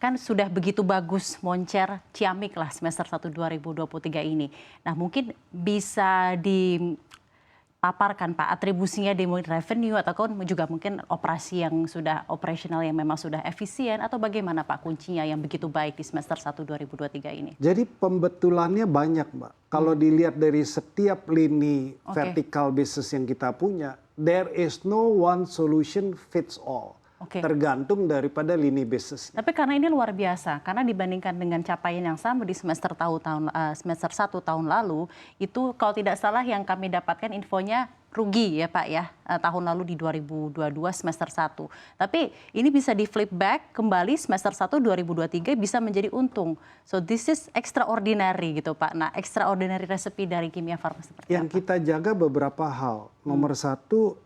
kan sudah begitu bagus moncer ciamik lah semester 1 2023 ini. Nah mungkin bisa dipaparkan Pak atribusinya di revenue atau juga mungkin operasi yang sudah operasional yang memang sudah efisien atau bagaimana Pak kuncinya yang begitu baik di semester 1 2023 ini? Jadi pembetulannya banyak Mbak. Kalau dilihat dari setiap lini vertical business yang kita punya, there is no one solution fits all. Tergantung daripada lini bisnis. Tapi karena ini luar biasa, karena dibandingkan dengan capaian yang sama di semester 1 tahun lalu, itu kalau tidak salah yang kami dapatkan infonya rugi ya Pak ya, tahun lalu di 2022 semester 1. Tapi ini bisa di flip back kembali semester 1 2023 bisa menjadi untung. So this is extraordinary gitu Pak. Nah extraordinary recipe dari Kimia Farma seperti yang apa? kita jaga beberapa hal. Nomor satu,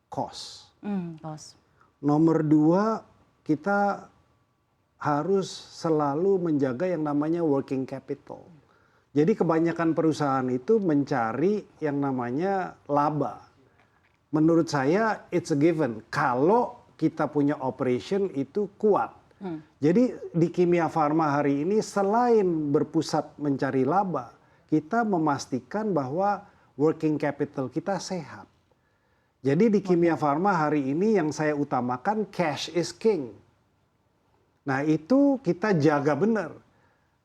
cost. Cost. Nomor dua, kita harus selalu menjaga yang namanya working capital. Jadi kebanyakan perusahaan itu mencari yang namanya laba. Menurut saya it's a given. Kalau kita punya operation itu kuat. Jadi di Kimia Farma hari ini selain berpusat mencari laba, kita memastikan bahwa working capital kita sehat. Jadi di Kimia Farma hari ini yang saya utamakan cash is king. Nah itu kita jaga benar.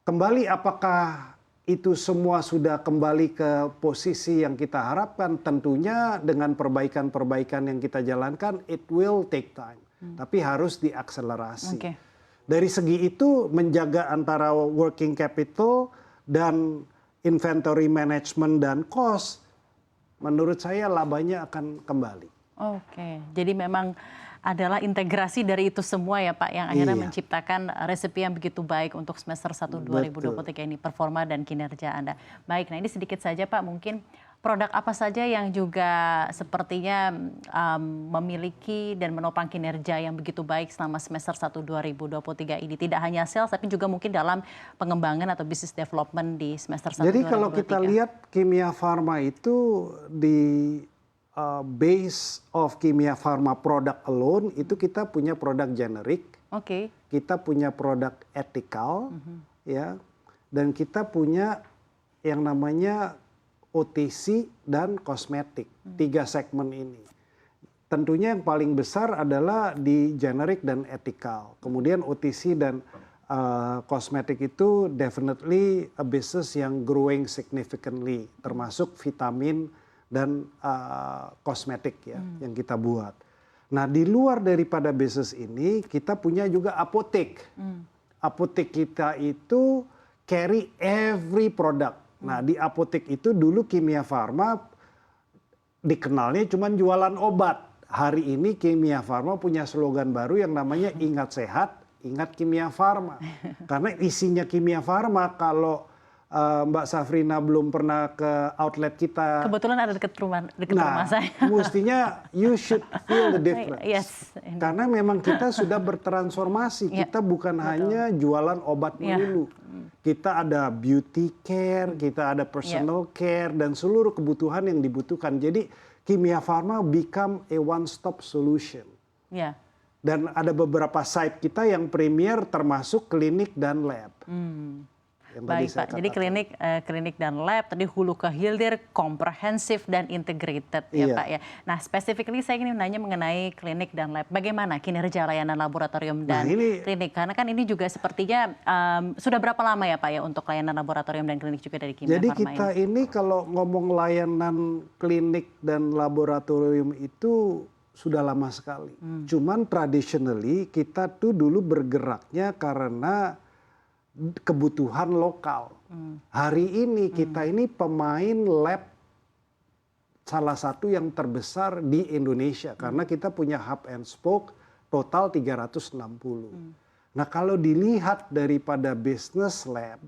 Kembali apakah itu semua sudah kembali ke posisi yang kita harapkan? Tentunya dengan perbaikan-perbaikan yang kita jalankan, it will take time. Tapi harus diakselerasi. Dari segi itu menjaga antara working capital dan inventory management dan cost, menurut saya labanya akan kembali. Jadi memang adalah integrasi dari itu semua ya Pak yang akhirnya menciptakan resepi yang begitu baik untuk semester 1 2023 ini performa dan kinerja Anda. Baik, nah ini sedikit saja Pak mungkin produk apa saja yang juga sepertinya memiliki dan menopang kinerja yang begitu baik selama semester 1 2023 ini. Tidak hanya sales tapi juga mungkin dalam pengembangan atau business development di semester 1 Jadi 2023. kalau kita lihat Kimia Farma itu di base of Kimia Farma product alone itu kita punya produk generik, kita punya produk ethical, ya, dan kita punya yang namanya OTC dan kosmetik, 3 segmen ini. Tentunya yang paling besar adalah di generik dan ethical. Kemudian OTC dan kosmetik itu definitely a business yang growing significantly, termasuk vitamin dan kosmetik ya yang kita buat. Nah di luar daripada bisnis ini kita punya juga apotek. Apotek kita itu carry every product. Nah di apotek itu dulu Kimia Farma dikenalnya cuma jualan obat. Hari ini Kimia Farma punya slogan baru yang namanya ingat sehat, ingat Kimia Farma. Karena isinya Kimia Farma kalau Mbak Safrina belum pernah ke outlet kita. Kebetulan ada dekat rumah saya. Mestinya you should feel the difference. Karena memang kita sudah bertransformasi. Kita bukan hanya jualan obat melulu. Kita ada beauty care, kita ada personal care, dan seluruh kebutuhan yang dibutuhkan. Jadi Kimia Farma become a one-stop solution. Dan ada beberapa site kita yang premier termasuk klinik dan lab. Baik Pak, jadi klinik dan lab, tadi hulu ke hilir, komprehensif dan integrated ya Pak ya. Nah specifically saya ingin menanya mengenai klinik dan lab. Bagaimana kinerja layanan laboratorium dan klinik? Karena kan ini juga sepertinya sudah berapa lama ya Pak ya untuk layanan laboratorium dan klinik juga dari Kimia Farma ini? Jadi kita ini kalau ngomong layanan klinik dan laboratorium itu sudah lama sekali. Cuman traditionally kita tuh dulu bergeraknya karena kebutuhan lokal. Hari ini kita ini pemain lab salah satu yang terbesar di Indonesia karena kita punya hub and spoke total 360. Nah kalau dilihat daripada bisnis lab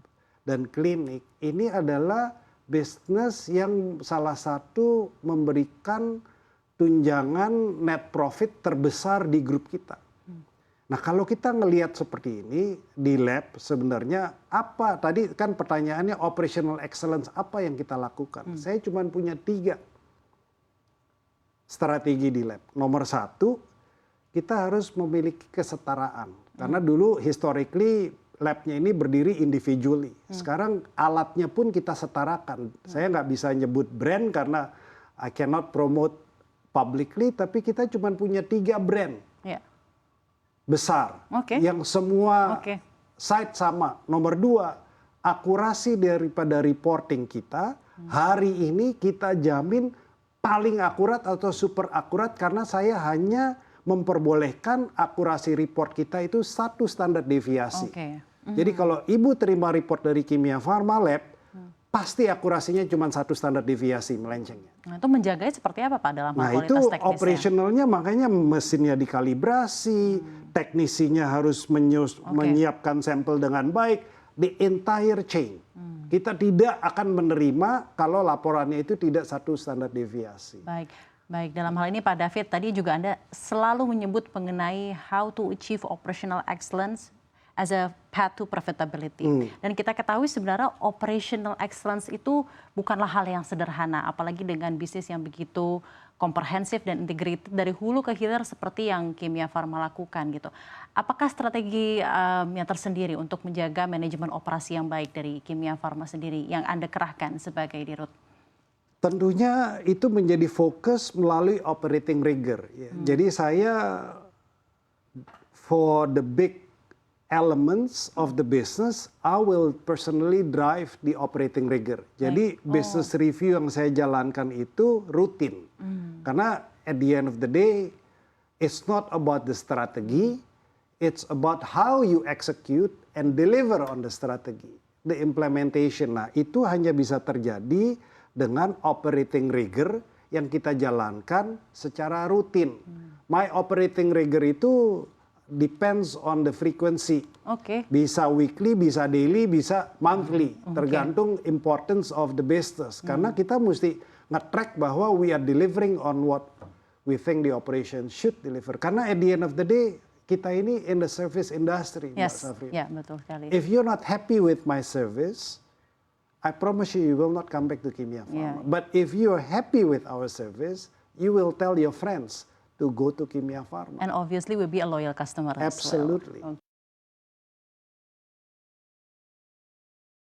dan klinik, ini adalah bisnis yang salah satu memberikan tunjangan net profit terbesar di grup kita. Nah kalau kita ngelihat seperti ini di lab sebenarnya apa, tadi kan pertanyaannya operational excellence apa yang kita lakukan. Saya cuma punya 3 strategi di lab. Nomor 1, kita harus memiliki kesetaraan. Karena dulu historically labnya ini berdiri individually. Sekarang alatnya pun kita setarakan. Saya nggak bisa nyebut brand karena I cannot promote publicly, tapi kita cuma punya 3 brand besar. Yang semua site sama. Nomor 2, akurasi daripada reporting kita, hari ini kita jamin paling akurat atau super akurat karena saya hanya memperbolehkan akurasi report kita itu 1 standar deviasi. Jadi kalau Ibu terima report dari Kimia Farma Lab, pasti akurasinya cuma 1 standar deviasi melencengnya. Nah, itu menjaganya seperti apa Pak dalam hal kualitas itu teknisnya? operasionalnya makanya mesinnya dikalibrasi, teknisinya harus menyiapkan sampel dengan baik, the entire chain. Kita tidak akan menerima kalau laporannya itu tidak 1 standar deviasi. Baik, dalam hal ini Pak David, tadi juga Anda selalu menyebut mengenai how to achieve operational excellence as a path to profitability. Dan kita ketahui sebenarnya operational excellence itu bukanlah hal yang sederhana, apalagi dengan bisnis yang begitu komprehensif dan integrated dari hulu ke hilir seperti yang Kimia Farma lakukan gitu. Apakah strategi yang tersendiri untuk menjaga manajemen operasi yang baik dari Kimia Farma sendiri yang Anda kerahkan sebagai dirut? Tentunya itu menjadi fokus melalui operating rigor. Jadi saya for the big elements of the business, I will personally drive the operating rigor. Jadi business review yang saya jalankan itu rutin. Karena at the end of the day, it's not about the strategy, it's about how you execute and deliver on the strategy. The implementation, nah itu hanya bisa terjadi dengan operating rigor yang kita jalankan secara rutin. My operating rigor itu depends on the frequency. Bisa weekly, bisa daily, bisa monthly. Tergantung importance of the business. Karena kita mesti nge-track bahwa we are delivering on what we think the operation should deliver. Karena at the end of the day, kita ini in the service industry, Mbak Safri. Betul sekali. If you're not happy with my service, I promise you, you will not come back to Kimia Farma. But if you are happy with our service, you will tell your friends to go to Kimia Farma. And obviously will be a loyal customer as well. Absolutely.